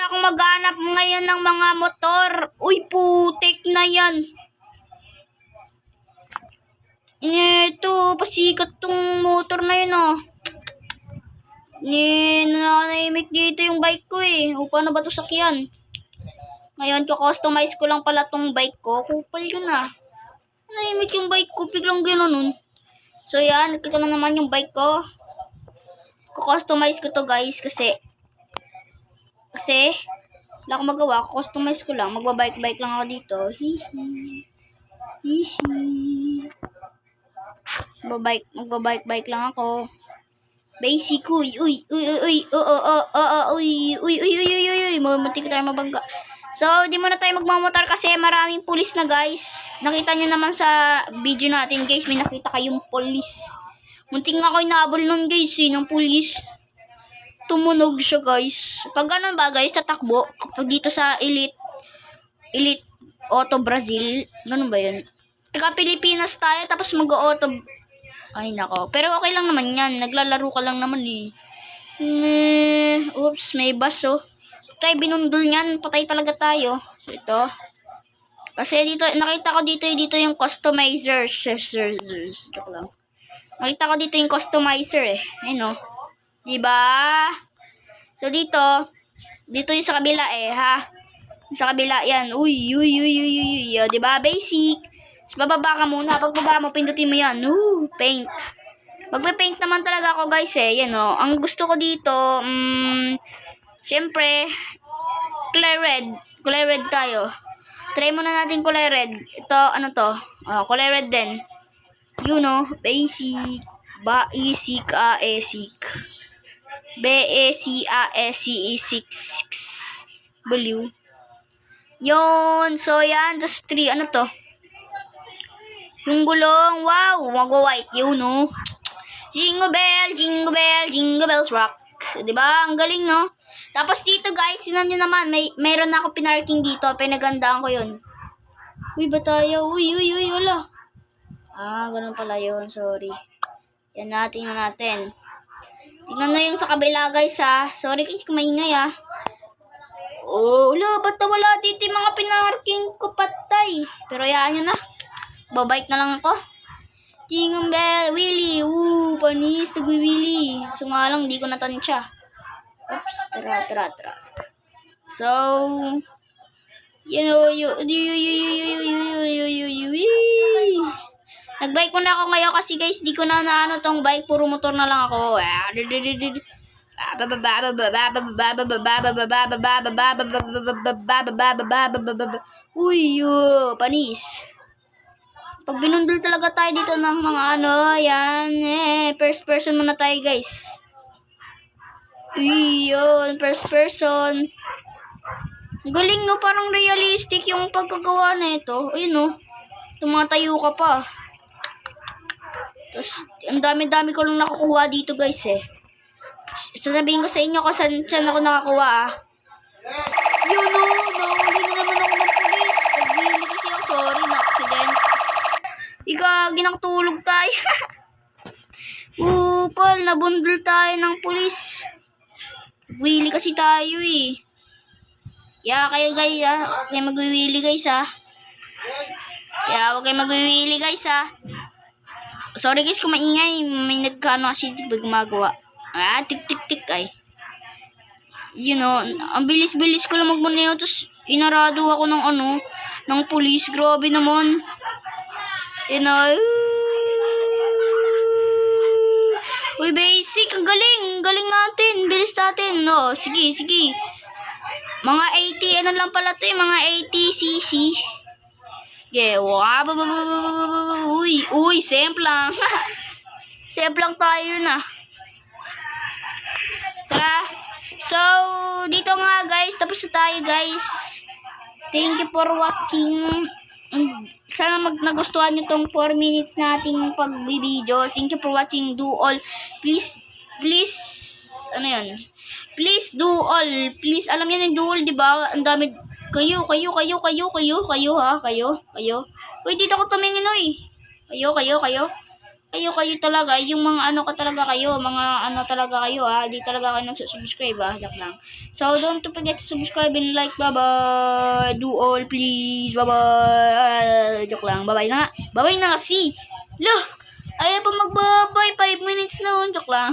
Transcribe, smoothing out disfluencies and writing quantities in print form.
akong maghanap ngayon ng mga motor. Uy, putik na yan. Ito, pasikat tong motor na yun, oh. Nanahimik dito yung bike ko, eh. O, paano ba ito sakyan? Ngayon, kustomize ko lang pala tong bike ko. Kupal yun, ah. Nanahimik yung bike ko, biglang gano'n. So, yan. Nakita na naman yung bike ko. Kustomize ko to, guys, kasi wala akong magawa. Customize ko lang. Magbabike-bike lang ako dito. Magbabike-bike lang ako. Basic, uy. Mamunti ko tayo mabangga. So, di muna tayo magmamotor kasi maraming pulis na, guys. Nakita nyo naman sa video natin, guys. May nakita kayong pulis. Munting nga ako inaabol nun, guys, ng pulis. Tumunog siya, guys. Pag ganun ba, guys, tatakbo, kapag dito sa Elite Auto Brazil, ganun ba yun? Taga Pilipinas tayo, tapos mag-auto. Ay, nako. Pero okay lang naman yan. Naglalaro ka lang naman, eh. Oops, may bus, oh. Tayo binundol niyan, patay talaga tayo. So, ito. Kasi dito, nakita ko dito yung customizer. Joke lang. Nakita ko dito yung customizer, eh. Ayun, oh. Diba? So, dito yung sa kabila, eh, ha? Sa kabila, yan. Uy. Diba? Basic. So, bababa ka muna. Pag baba mo, pindutin mo yan. Paint. Magpe-paint naman talaga ako, guys, eh. Yan, oh. Ang gusto ko dito, syempre, kulay red. Kulay red tayo. Try muna natin kulay red. Ito, ano to? Kulay red din. You know, basic. Basic. Blue. Yun. So, yan. Just 3. Ano to? Yung gulong. Wow. Mag-white. You know. Jingle bell, jingle bells rock. Diba? Ang galing, no? Tapos dito, guys, sinan nyo naman. Mayroon na ako pinarking dito. Pinagandaan ko yun. Uy, ba tayo? Uy, wala. Ganun pala yun. Sorry. Yan natin. Tingnan nyo yung sa kabila, guys, ha. Sorry, guys, kumaingay, ha. Wala. Ba't wala dito yung mga pinarking ko, patay? Pero yaan nyo na. Babike na lang ako. Jingle bell, Willy. Panis, nagwi-Willy. So nga lang, di ko natansya. Oops, tara. So, nagbike muna ako ngayon kasi, guys, di ko na tong bike. Puro motor na lang ako. Uy, panis. Pag binundol talaga tayo dito ng mga yan, first person muna tayo, guys. Yun, first person. Galing, no? Parang realistic yung pagkagawa na ito. Ayun, no? Tumatayo ka pa. Tapos, ang dami-dami ko lang nakukuha dito, guys, eh. Sasabihin ko sa inyo kung saan ako nakakuha, Yun, no? Nahuli na naman ako ng pulis. Nagbili kasi ako. Sorry, na-accident. Ginakatulog tayo. Pal, nabundol tayo ng pulis. Willy kasi tayo, eh. Kayo, guys, ha. Huwag kayo mag-willy, guys, ha. Huwag kayo mag-willy, guys, ha. Sorry, guys, kung maingay. May nagkano kasi gumagawa. Tik, ay. You know, ang bilis-bilis ko lang magmaneho. Tapos, inarado ako ng pulis. Grabe naman. You know, uy, basic, ang galing natin, bilis natin, no, sige, mga 80, lang pala to, mga 80cc, uy, simple lang, tayo na, tara, so, dito nga, guys, tapos na tayo, guys, thank you for watching. Sana nagustuhan nyo tong 4 minutes nating pag-video. Thank you for watching. Do all. Please, ano yun? Please do all. Please, alam yan yung do all, diba? Ang dami. Kayo, ha? Kayo. Uy, dito ko tumingin, uy. Kayo. Kayo talaga, yung mga ano ka talaga kayo, mga ano talaga kayo di talaga kayo nagsusubscribe joke lang. So, don't forget to subscribe and like, bye-bye, do all please, bye-bye, joke lang, bye-bye na kasi, ayaw pa magbabay, 5 minutes na, joke lang.